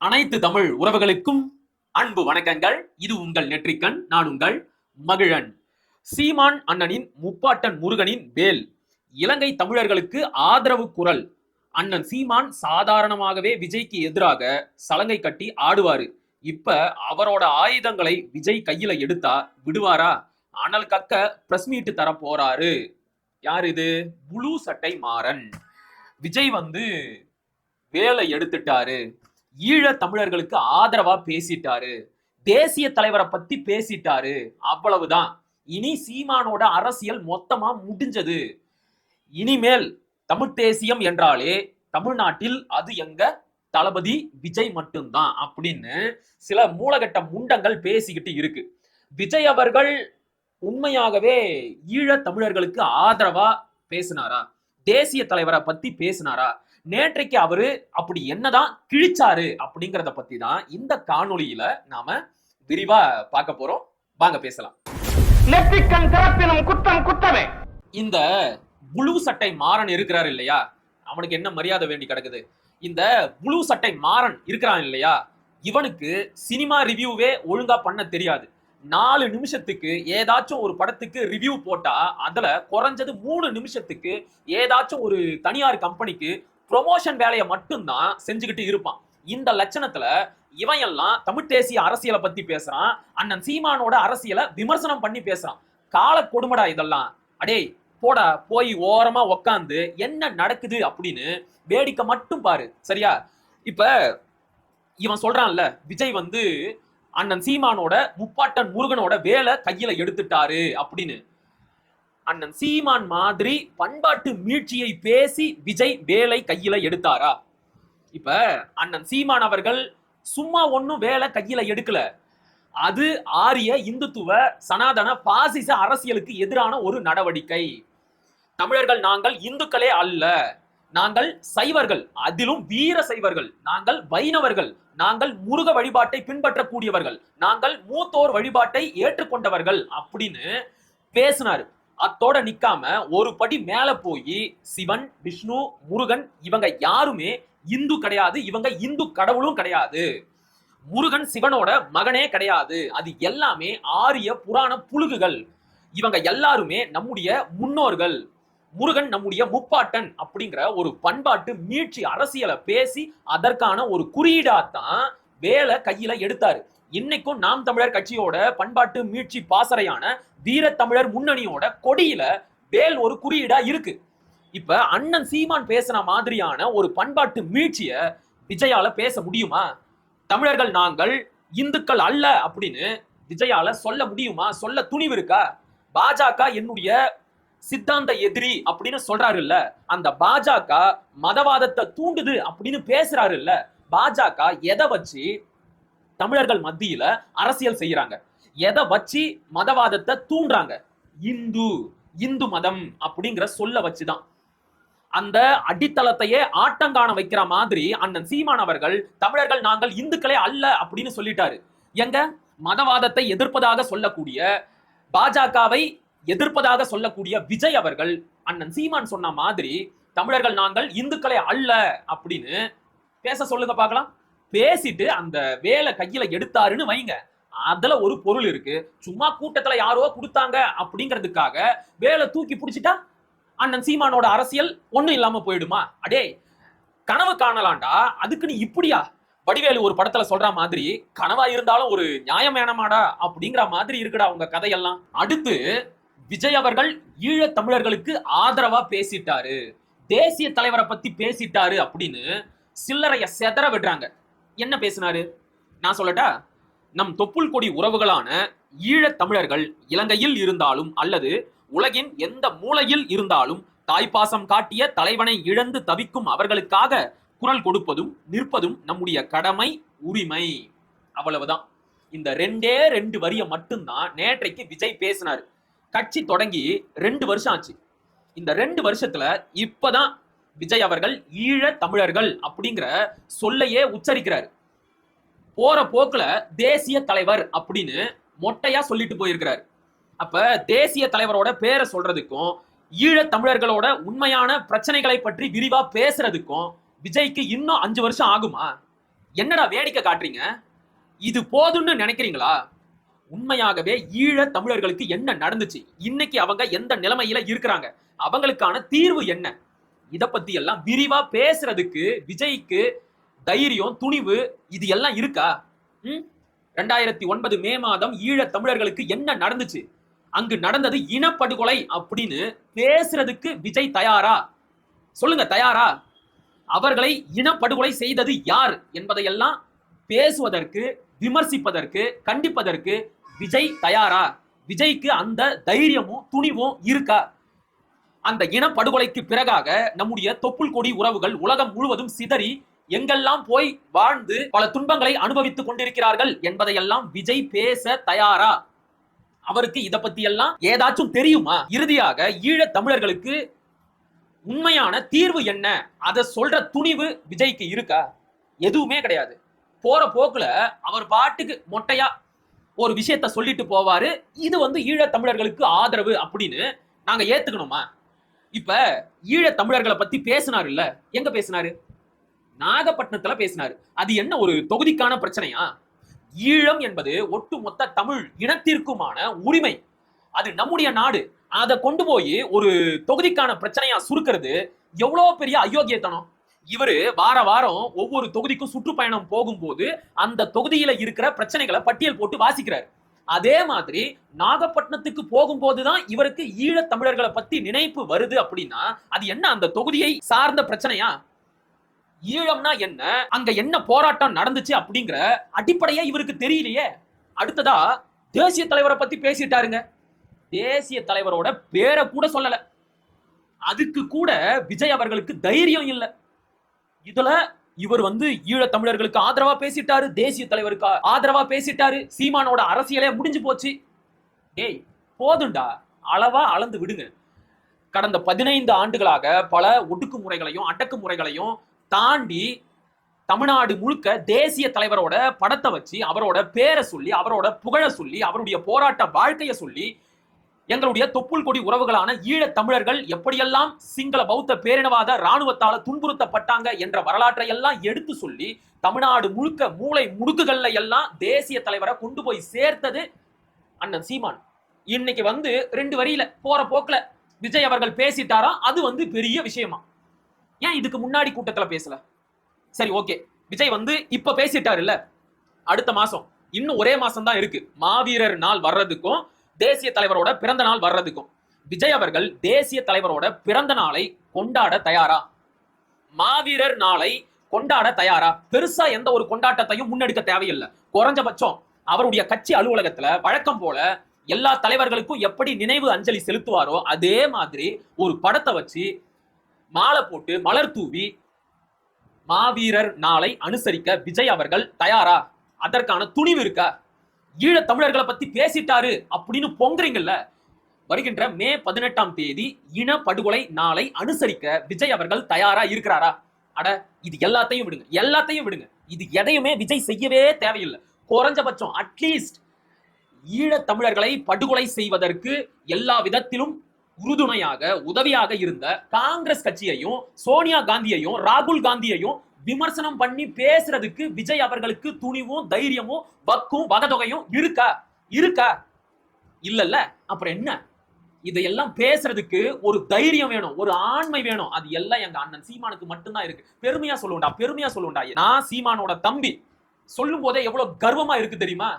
அனைத்து தமிழ் உறவுகளுக்கும் அன்பு வணக்கங்கள். இது உங்கள் நெற்றிக்கண். நான் உங்கள் மகிழன். சீமான் அண்ணனின் முப்பாட்டன் முருகனின் வேல் இலங்கை தமிழர்களுக்கு ஆதரவு குரல். அண்ணன் சீமான் சாதாரணமாகவே விஜய்க்கு எதிராக சலங்கை கட்டி ஆடுவாரு. இப்ப அவரோட ஆயுதங்களை விஜய் கையில எடுத்தா விடுவாரா? அனல் கக்க பிரஸ் மீட் தர போறாரு. யார் இது? புளூ சட்டை மாறன். விஜய் வேலை எடுத்துட்டாரு. ஈழ தமிழர்களுக்கு ஆதரவா பேசிட்டாரு. தேசிய தலைவரை பத்தி பேசிட்டாரு. அவ்வளவுதான். இனி சீமானோட அரசியல் மொத்தமா முடிஞ்சது. இனிமேல் தமிழ் தேசியம் என்றாலே தமிழ்நாட்டில் அது எங்க தளபதி விஜய் மட்டும்தான் அப்படின்னு சில மூலகட்ட முண்டங்கள் பேசிக்கிட்டு இருக்கு. விஜய் அவர்கள் உண்மையாகவே ஈழ தமிழர்களுக்கு ஆதரவா பேசினாரா? தேசிய தலைவரை பத்தி பேசினாரா? நேற்றைக்கு அவரு அப்படி என்னதான் கிழிச்சாரு அப்படிங்கறத பத்தி தான் இந்த காணொளியில நாம விரிவா பார்க்க போறோம். வாங்க பேசலாம். நெற்றிக்கண் திறப்பினும் குற்றம் குற்றமே. இந்த புளூ சட்டை மாறன் இருக்கிறார் இல்லையா, அவனுக்கு என்ன மரியாதை வேண்டி கிடக்குது? இந்த புளூ சட்டை மாறன் இருக்கிறான் இல்லையா, இவனுக்கு சினிமா ரிவ்யூவே ஒழுங்கா பண்ண தெரியாது. 4 நிமிஷத்துக்கு ஏதாச்சும் ஒரு படத்துக்கு ரிவ்யூ போட்டா அதுல குறைஞ்சது 3 நிமிஷத்துக்கு ஏதாச்சும் ஒரு தனியார் கம்பெனிக்கு ப்ரொமோஷன் வேலையை மட்டும்தான் செஞ்சுக்கிட்டு இருப்பான். இந்த லட்சணத்துல இவன் எல்லாம் தமிழ் தேசிய அரசியலை பத்தி பேசுறான். அண்ணன் சீமானோட அரசியலை விமர்சனம் பண்ணி பேசுறான். கால கொடுமடா இதெல்லாம். அடே போடா, போய் ஓரமா உக்காந்து என்ன நடக்குது அப்படின்னு வேடிக்கை மட்டும் பாரு, சரியா? இப்ப இவன் சொல்றான்ல, விஜய் அண்ணன் சீமானோட முப்பாட்டன் முருகனோட வேலை கையில எடுத்துட்டாரு அப்படின்னு. அண்ணன் சீமான் மாதிரி பண்பாட்டு மீட்சியை பேசி விஜய் வேலை கையில எடுத்தாரா? இப்ப அண்ணன் சீமான் அவர்கள் சும்மா ஒன்னும் வேலை கையில எடுக்கல. அது ஆரிய இந்துத்துவ சனாதன பாசிச அரசியலுக்கு எதிரான ஒரு நடவடிக்கை. தமிழர்கள் நாங்கள் இந்துக்களே அல்ல, நாங்கள் சைவர்கள், அதிலும் வீர சைவர்கள், நாங்கள் வைணவர்கள், நாங்கள் முருக வழிபாட்டை பின்பற்றக்கூடியவர்கள், நாங்கள் மூத்தோர் வழிபாட்டை ஏற்றுக்கொண்டவர்கள் அப்படின்னு பேசினாரு. அத்தோட நிக்காம ஒரு படி மேல போய் சிவன், விஷ்ணு, முருகன் இவங்க யாருமே இந்து கிடையாது, இவங்க இந்து கடவுளும் கிடையாது, முருகன் சிவனோட மகனே கிடையாது, அது எல்லாமே ஆரிய புராண புழுகுகள், இவங்க எல்லாருமே நம்முடைய முன்னோர்கள், முருகன் நம்முடைய முப்பாட்டன் அப்படிங்கிற ஒரு பண்பாட்டு மீட்சி அரசியலை பேசி அதற்கான ஒரு குறியீடாத்தான் வேலை கையில எடுத்தாரு. இன்னைக்கும் நாம் தமிழர் கட்சியோட பண்பாட்டு மீட்சி பாசறையான வீர தமிழர் முன்னணியோட கொடியில வேல் ஒரு குறியீடா இருக்கு. இப்ப அண்ணன் சீமான் பேசின மாதிரியான ஒரு பண்பாட்டு மீட்சிய விஜயால பேச முடியுமா? தமிழர்கள் நாங்கள் இந்துக்கள் அல்ல அப்படின்னு விஜயால சொல்ல முடியுமா? சொல்ல துணிவு இருக்கா? பாஜக என்னுடைய சித்தாந்த எதிரி அப்படின்னு சொல்றாரு இல்ல, அந்த பாஜக மதவாதத்தை தூண்டுது அப்படின்னு பேசுறாரு இல்ல, பாஜக எதை வச்சு தமிழர்கள் மத்தியில அரசியல் செய்யறாங்க? எதை வச்சு மதவாதத்தை தூண்டுறாங்க? இந்து மதம் அப்படிங்கிற சொல்ல வச்சுதான். அந்த அடித்தளத்தையே ஆட்டங்காண வைக்கிற மாதிரி அண்ணன் சீமான் அவர்கள் தமிழர்கள் நாங்கள் இந்துக்களே அல்ல அப்படின்னு சொல்லிட்டாரு. எங்க மதவாதத்தை எதிர்ப்பதாக சொல்லக்கூடிய, பாஜகவை எதிர்ப்பதாக சொல்லக்கூடிய விஜய் அவர்கள் அண்ணன் சீமான் சொன்ன மாதிரி தமிழர்கள் நாங்கள் இந்துக்களே அல்ல அப்படின்னு பேச சொல்லுங்க பார்க்கலாம். பேசிட்டு அந்த வேலை கையில எடுத்தாருன்னு வைங்க, அதுல ஒரு பொருள் இருக்கு. சும்மா கூட்டத்துல யாரோ கொடுத்தாங்க அப்படிங்கிறதுக்காக வேலை தூக்கி பிடிச்சிட்டா அண்ணன் சீமானோட அரசியல் ஒண்ணும் இல்லாம போயிடுமா? அடே கனவு காணலாம்டா, அதுக்கு நீ இப்படியா? வடிவேலு ஒரு படத்துல சொல்ற மாதிரி கனவா இருந்தாலும் ஒரு நியாயம் வேணமாடா அப்படிங்கிற மாதிரி இருக்குடா உங்க கதையெல்லாம். அடுத்து விஜய் அவர்கள் ஈழ தமிழர்களுக்கு ஆதரவா பேசிட்டாரு, தேசிய தலைவரை பத்தி பேசிட்டாரு அப்படின்னு சில்லறைய செதற விடுறாங்க. என்ன பேசினாரு நான் சொல்லட்டா? நம் தொப்புள் கொடி உறவுகளான ஈழத் தமிழர்கள் இலங்கையில் இருந்தாலும் அல்லது உலகின் எந்த மூலையில் இருந்தாலும் தாய்ப்பாசம் காட்டிய தலைவனை இழந்து தவிக்கும் அவர்களுக்காக குரல் கொடுப்பதும் நிற்பதும் நம்முடைய கடமை, உரிமை. அவ்வளவுதான். இந்த 2 வரிய மட்டும்தான் நேற்றைக்கு விஜய் பேசினாரு. கட்சி தொடங்கி 2 வருஷம் ஆச்சு. இந்த 2 வருஷத்துல இப்பதான் விஜய் அவர்கள் ஈழ தமிழர்கள் அப்படிங்கிற சொல்லையே உச்சரிக்கிறாரு. போற போக்குல தேசிய தலைவர் அப்படின்னு மொட்டையா சொல்லிட்டு போயிருக்கிறாரு. அப்ப தேசிய தலைவரோட பேரை சொல்றதுக்கும் ஈழ தமிழர்களோட உண்மையான பிரச்சனைகளை பற்றி விரிவா பேசுறதுக்கும் விஜய்க்கு இன்னும் 5 வருஷம் ஆகுமா? என்னடா வேடிக்கை காட்டுறீங்க? இது போதும்னு நினைக்கிறீங்களா? உண்மையாகவே ஈழ தமிழர்களுக்கு என்ன நடந்துச்சு, இன்னைக்கு அவங்க எந்த நிலைமையில இருக்கிறாங்க, அவங்களுக்கான தீர்வு என்ன, இத பத்தி எல்லாம் விரிவா பேசுறதுக்கு விஜய்க்கு தைரியம், துணிவு இது எல்லாம் இருக்கா? 2009 மே மாதம் ஈழ தமிழர்களுக்கு என்ன நடந்துச்சு, அங்கு நடந்தது இனப்படுகொலை அப்படின்னு பேசுறதுக்கு விஜய் தயாரா? சொல்லுங்க, தயாரா? அவர்களை இனப்படுகொலை செய்தது யார் என்பதையெல்லாம் பேசுவதற்கு, விமர்சிப்பதற்கு, கண்டிப்பதற்கு விஜய் தயாரா? விஜய்க்கு அந்த தைரியமும் துணிவும் இருக்கா? அந்த இனப்படுகொலைக்கு பிறகாக நம்முடைய தொப்புள் கொடி உறவுகள் உலகம் முழுவதும் சிதறி எங்கெல்லாம் போய் வாழ்ந்து பல துன்பங்களை அனுபவித்துக் கொண்டிருக்கிறார்கள் என்பதையெல்லாம் விஜய் பேச தயாரா? அவருக்கு இத பத்தி எல்லாம் ஏதாச்சும் தெரியுமா? இறுதியாக ஈழ தமிழர்களுக்கு உண்மையான தீர்வு என்ன, அதை சொல்ற துணிவு விஜய்க்கு இருக்கா? எதுவுமே கிடையாது. போற போக்குல அவர் பாட்டுக்கு மொட்டையா ஒரு விஷயத்த சொல்லிட்டு போவாரு. இது ஈழ தமிழர்களுக்கு ஆதரவு அப்படின்னு நாங்க ஏத்துக்கணுமா? இப்ப ஈழ தமிழர்களை பத்தி பேசினாரு இல்ல, எங்க பேசினாரு? நாகப்பட்டினத்துல பேசினாரு. அது என்ன ஒரு தொகுதிக்கான பிரச்சனையா? ஈழம் என்பது ஒட்டுமொத்த தமிழ் இனத்திற்குமான உரிமை. அது நம்முடைய நாடு. அதை கொண்டு போய் ஒரு தொகுதிக்கான பிரச்சனையா சுருக்கிறது எவ்வளவு பெரிய அயோக்கியத்தனம். இவரு வார வாரம் ஒவ்வொரு தொகுதிக்கும் சுற்றுப்பயணம் போகும்போது அந்த தொகுதியில இருக்கிற பிரச்சனைகளை பட்டியல் போட்டு வாசிக்கிறார். அதே மாதிரி நாகப்பட்டினத்துக்கு போகும்போதுதான் இவருக்கு ஈழ தமிழர்களை பத்தி நினைப்பு வருது அப்படின்னா அது என்ன அந்த தொகுதியை சார்ந்த பிரச்சனையா? ஈழம்னா என்ன, அங்க என்ன போராட்டம் நடந்துச்சு அப்படிங்கிற அடிப்படையே இவருக்கு தெரியலையே. அடுத்ததா தேசிய தலைவரை பத்தி பேசிட்டாருங்க. தேசிய தலைவரோட பேரை கூட சொல்லல. அதுக்கு கூட விஜய் அவர்களுக்கு தைரியம் இல்ல. இதுல இவர் ஈழ தமிழர்களுக்கு ஆதரவா பேசிட்டாரு, தேசிய தலைவருக்கு ஆதரவா பேசிட்டாரு. சீமானோட அரசியலே முடிஞ்சு போச்சு. டேய் போதுண்டா, அளவா அளந்து விடுங்க. கடந்த 15 ஆண்டுகளாக பல ஒடுக்குமுறைகளையும் அடக்குமுறைகளையும் தாண்டி தமிழ்நாடு முழுக்க தேசிய தலைவரோட படத்தை வச்சு அவரோட பேரை சொல்லி அவரோட புகழ சொல்லி அவருடைய போராட்ட வாழ்க்கையை சொல்லி எங்களுடைய தொப்புள் கொடி உறவுகளான ஈழ தமிழர்கள் எப்படியெல்லாம் சிங்கள பௌத்த பேரினவாத ராணுவத்தால துன்புறுத்தப்பட்டாங்க என்ற வரலாற்றை எல்லாம் எடுத்து சொல்லி தமிழ்நாடு முழுக்க மூளை முடுக்குகள்ல எல்லாம் தேசிய தலைவரை கொண்டு போய் சேர்த்தது அண்ணன் சீமான். இன்னைக்கு 2 வரியில போற போக்குல விஜய் அவர்கள் பேசிட்டாரா, அது பெரிய விஷயமா? ஏன் இதுக்கு முன்னாடி கூட்டத்துல பேசல? சரி ஓகே, விஜய் இப்ப பேசிட்டாரு இல்ல, அடுத்த மாசம் இன்னும் ஒரே மாசம் தான் இருக்கு மாவீரர் நாள் வர்றதுக்கும் தேசிய தலைவரோட பிறந்த நாள் வர்றதுக்கும். விஜய் அவர்கள் தேசிய தலைவரோட பிறந்த நாளை கொண்டாட தயாரா? மாவீரர் நாளை கொண்டாட தயாரா? பெருசா எந்த ஒரு கொண்டாட்டத்தையும் முன்னெடுக்க தேவையில்லை. குறைஞ்சபட்சம் அவருடைய கட்சி அலுவலகத்துல வழக்கம் போல எல்லா தலைவர்களுக்கும் எப்படி நினைவு அஞ்சலி செலுத்துவாரோ அதே மாதிரி ஒரு படத்தை வச்சு மாலை போட்டு மலர் தூவி மாவீரர் நாளை அனுசரிக்க விஜய் அவர்கள் தயாரா? அதற்கான துணிவு இருக்கா? ஈழ தமிழர்களை பத்தி பேசிட்டாரு அப்படின்னு பொங்குறீங்கல்ல. வருகின்ற மே 18ஆம் தேதி இன படுகொலை நாளை அனுசரிக்க விஜய் அவர்கள் தயாரா இருக்கிறாரா? அட இது எல்லாத்தையும் விடுங்க, எல்லாத்தையும் விடுங்க. இது எதையுமே விஜய் செய்யவே தேவையில்லை. குறைஞ்சபட்சம் அட்லீஸ்ட் ஈழ தமிழர்களை படுகொலை செய்வதற்கு எல்லா விதத்திலும் உறுதுணையாக உதவியாக இருந்த காங்கிரஸ் கட்சியையும் சோனியா காந்தியையும் ராகுல் காந்தியையும் விமர்சனம் பண்ணி பேசுறதுக்கு விஜய் அவர்களுக்கு துணிவும் தைரியமும் வக்கும் வகதொகையும் இருக்கா? இருக்கா? இல்லல்ல, அப்புறம் என்ன? இதையெல்லாம் பேசுறதுக்கு ஒரு தைரியம் வேணும், ஒரு ஆண்மை வேணும். அது எல்லாம் எங்க அண்ணன் சீமானுக்கு மட்டும்தான் இருக்கு. பெருமையா சொல்லுண்டா, பெருமையா சொல்லுண்டா. நான் சீமானோட தம்பி சொல்லும் போதே எவ்வளவு கர்வமா இருக்கு தெரியுமா?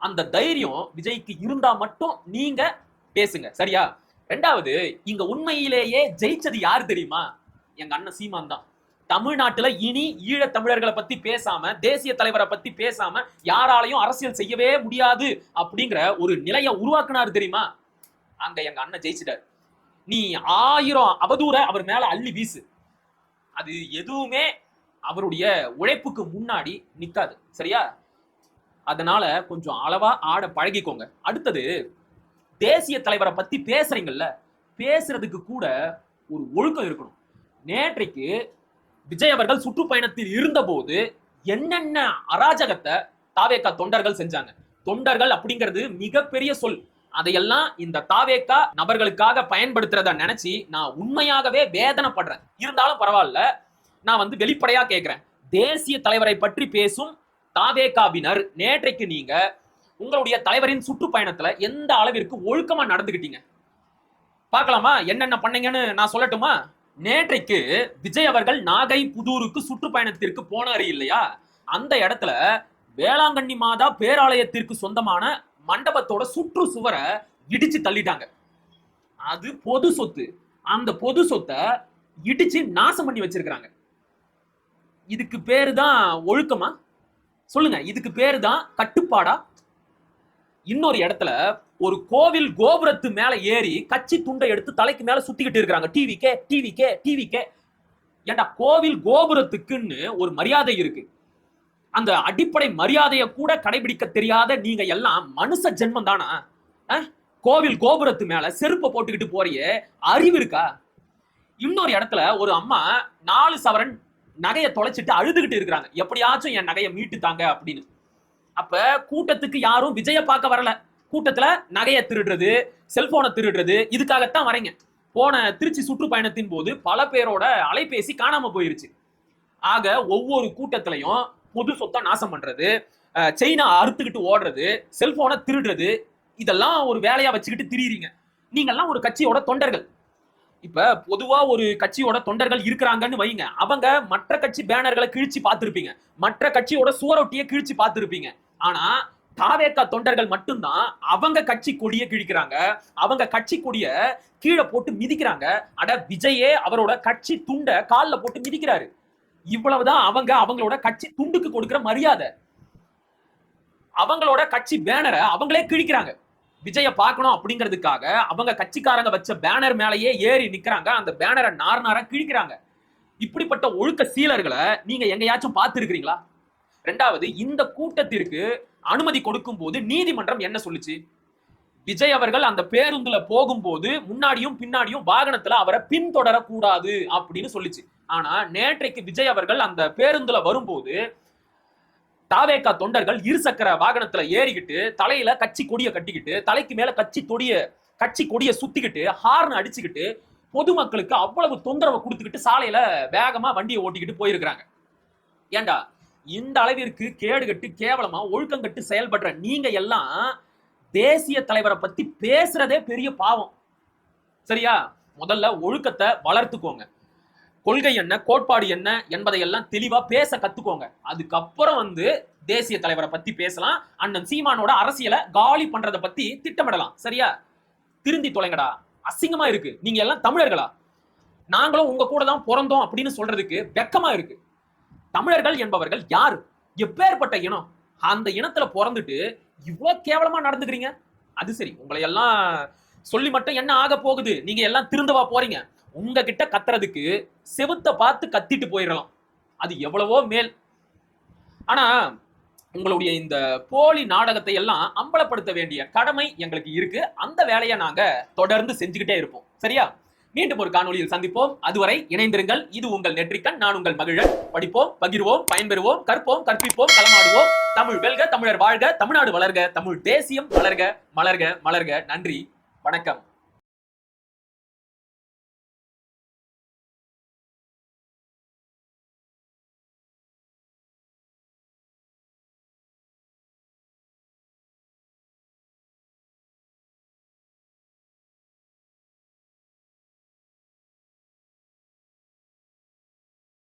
அந்த தைரியம் விஜய்க்கு இருந்தா மட்டும் நீங்க பேசுங்க, சரியா? ரெண்டாவது, இங்க உண்மையிலேயே ஜெயிச்சது யாரு தெரியுமா? எங்க அண்ணன் சீமான் தான். தமிழ்நாட்டுல இனி ஈழ தமிழர்களை பத்தி பேசாம தேசிய தலைவரை பத்தி பேசாம யாராலையும் அரசியல் செய்யவே முடியாது அப்படிங்கிற ஒரு நிலையை உருவாக்குனாரு தெரியுமா? அங்க எங்க அண்ணன் ஜெயிச்சிட்டாரு. நீ 1000 அவதூற அவர் மேல அள்ளி வீசு, அது எதுவுமே அவருடைய உழைப்புக்கு முன்னாடி நிக்காது, சரியா? அதனால கொஞ்சம் அளவா ஆட பழகிக்கோங்க. அடுத்தது, தேசிய தலைவரை பத்தி பேசுறீங்கல்ல, பேசுறதுக்கு கூட ஒரு ஒழுக்கம் இருக்கணும். நேற்றைக்கு விஜய் அவர்கள் சுற்றுப்பயணத்தில் இருந்தபோது என்னென்ன அராஜகத்தை தாவேகா தொண்டர்கள் செஞ்சாங்க. தொண்டர்கள் அப்படிங்கிறது மிகப்பெரிய சொல். அதையெல்லாம் இந்த தாவேகா நபர்களுக்காக பயன்படுத்துறத நினைச்சு நான் உண்மையாகவே வேதனைப்படுறேன். இருந்தாலும் பரவாயில்ல, நான் வெளிப்படையா கேட்கிறேன். தேசிய தலைவரை பற்றி பேசும் தாவேகாவினர் நேற்றைக்கு நீங்க உங்களுடைய தலைவரின் சுற்றுப்பயணத்துல எந்த அளவிற்கு ஒழுக்கமா நடந்துகிட்டீங்க பார்க்கலாமா? என்னென்ன பண்ணீங்கன்னு நான் சொல்லட்டுமா? நேற்றைக்கு விஜய் அவர்கள் நாகை புதூருக்கு சுற்றுப்பயணத்திற்கு போனாரு இல்லையா? அந்த இடத்துல வேளாங்கண்ணி மாதா பேராலயத்திற்கு சொந்தமான மண்டபத்தோட சுற்று சுவரை இடிச்சு தள்ளிட்டாங்க. அது பொது சொத்து. அந்த பொது சொத்தை இடிச்சு நாசம் பண்ணி வச்சிருக்காங்க. இதுக்கு பேரு தான் ஒழுக்கமா? சொல்லுங்க, இதுக்கு பேரு தான் கட்டுப்பாடா? இன்னொரு இடத்துல ஒரு கோவில் கோபுரத்து மேல ஏறி கட்சி துண்டை எடுத்து தலைக்கு மேல சுத்திக்கிட்டு இருக்காங்க. டிவிக்கே. ஏண்டா, கோவில் கோபுரத்துக்குன்னு ஒரு மரியாதை இருக்கு. அந்த அடிப்படை மரியாதையை கூட கடைபிடிக்க தெரியாத நீங்க எல்லாம் மனுஷ ஜென்மம் தானா? கோவில் கோபுரத்து மேல செருப்பை போட்டுக்கிட்டு போறியே, அறிவு இருக்கா? இன்னொரு இடத்துல ஒரு அம்மா 4 சவரன் நகையை தொலைச்சிட்டு அழுதுகிட்டு இருக்கிறாங்க, எப்படியாச்சும் என் நகையை மீட்டு தாங்க அப்படின்னு. அப்ப கூட்டத்துக்கு யாரும் விஜய பார்க்க வரல. கூட்டத்துல நகையை திருடுறது, செல்போனை திருடுறது, இதுக்காகத்தான் வரீங்க. போன திருச்சி சுற்றுப்பயணத்தின் போது பல பேரோட அலைபேசி காணாம போயிருச்சு. ஆக ஒவ்வொரு கூட்டத்திலையும் பொது சொத்தை நாசம் பண்றது, செயினை அறுத்துக்கிட்டு ஓடுறது, செல்போனை திருடுறது, இதெல்லாம் ஒரு வேலையா வச்சுக்கிட்டு திரியுறீங்க. நீங்கெல்லாம் ஒரு கட்சியோட தொண்டர்கள். இப்ப பொதுவா ஒரு கட்சியோட தொண்டர்கள் இருக்கிறாங்கன்னு வைங்க, அவங்க மற்ற கட்சி பேனர்களை கிழிச்சு பார்த்திருப்பீங்க, மற்ற கட்சியோட சுவரொட்டியை கிழிச்சு பார்த்திருப்பீங்க. ஆனா தாவேகா தொண்டர்கள் மட்டும்தான் அவங்க கட்சி கொடியை கிழிக்கிறாங்க, அவங்க கட்சி கொடிய கீழே போட்டு மிதிக்கிறாங்க. அட, விஜயே அவரோட கட்சி துண்டை கால்ல போட்டு மிதிக்கிறாரு. இவ்வளவுதான் அவங்களோட கட்சி துண்டுக்கு கொடுக்கிற மரியாதை. அவங்களோட கட்சி பேனரை அவங்களே கிழிக்கிறாங்க. விஜய பார்க்கணும் அப்படிங்கிறதுக்காக அவங்க கட்சிக்காரங்க வச்ச பேனர் மேலேயே ஏறி நிக்கிறாங்க, அந்த பேனரை நார கிழிக்கிறாங்க. இப்படிப்பட்ட ஒழுக்க சீலர்களை நீங்க எங்கேயாச்சும் பார்த்திருக்கிறீங்களா? ரெண்டாவது, இந்த கூட்டத்திற்கு அனுமதி கொடுக்கும் போது நீதிமன்றம் என்ன சொல்லுச்சு? விஜய் அவர்கள் அந்த பேருந்துல போகும்போது முன்னாடியும் பின்னாடியும் வாகனத்துல அவரை பின்தொடரக்கூடாது அப்படின்னு சொல்லுச்சு. ஆனா நேற்றைக்கு விஜய் அவர்கள் அந்த பேருந்துல வரும்போது தாவேகா தொண்டர்கள் இருசக்கர வாகனத்துல ஏறிக்கிட்டு தலையில கட்சி கொடியை கட்டிக்கிட்டு தலைக்கு மேல கட்சி கொடியை சுத்திக்கிட்டு ஹார்ன் அடிச்சுக்கிட்டு பொதுமக்களுக்கு அவ்வளவு தொந்தரவை கொடுத்துக்கிட்டு சாலையில வேகமா வண்டியை ஓட்டிக்கிட்டு போயிருக்கிறாங்க. ஏண்டா, இந்த அளவிற்கு கேடுகட்டு கேவலமா ஒழுக்கங்கட்டு செயல்படுற நீங்க எல்லாம் தேசிய தலைவரை பத்தி பேசுறதே பெரிய பாவம். சரியா? முதல்ல ஒழுக்கத்தை வளர்த்துக்கோங்க. கொள்கை என்ன, கோட்பாடு என்ன என்பதையெல்லாம் தெளிவா பேச கத்துக்கோங்க. அதுக்கப்புறம் தேசிய தலைவரை பத்தி பேசலாம். அண்ணன் சீமானோட அரசியலை காலி பண்றதை பத்தி திட்டமிடலாம். சரியா? திருந்தி தொலைங்கடா. அசிங்கமா இருக்கு. நீங்க எல்லாம் தமிழர்களா? நாங்களும் உங்க கூட தான் பிறந்தோம் அப்படின்னு சொல்றதுக்கு வெக்கமா இருக்கு. தமிழர்கள் என்பவர்கள் யாரு? எப்பேற்பட்ட இனம்? அந்த இனத்துல பிறந்துட்டு இவ்வளவு கேவலமா நடந்துக்கிறீங்க. அது சரி, உங்களை எல்லாம் சொல்லி மட்டும் என்ன ஆக போகுது? நீங்க எல்லாம் திருந்தவா போறீங்க? உங்ககிட்ட கத்துறதுக்கு செவுத்த பார்த்து கத்திட்டு போயிடலாம், அது எவ்வளவோ மேல். ஆனா உங்களுடைய இந்த போலி நாடகத்தை எல்லாம் அம்பலப்படுத்த வேண்டிய கடமை எங்களுக்கு இருக்கு. அந்த வேலையை நாங்க தொடர்ந்து செஞ்சுக்கிட்டே இருப்போம். சரியா? மீண்டும் ஒரு காணொலியில் சந்திப்போம். அதுவரை இணைந்திருங்கள். இது உங்கள் நெற்றிக்கண், நான் உங்கள் மகிழன். படிப்போம், பகிர்வோம், பயன்பெறுவோம், கற்போம், கற்பிப்போம், களமாடுவோம். தமிழ் வெல்க, தமிழர் வாழ்க, தமிழ்நாடு வளர்க, தமிழ் தேசியம் வளர்க, மலர்க மலர்க. நன்றி, வணக்கம்.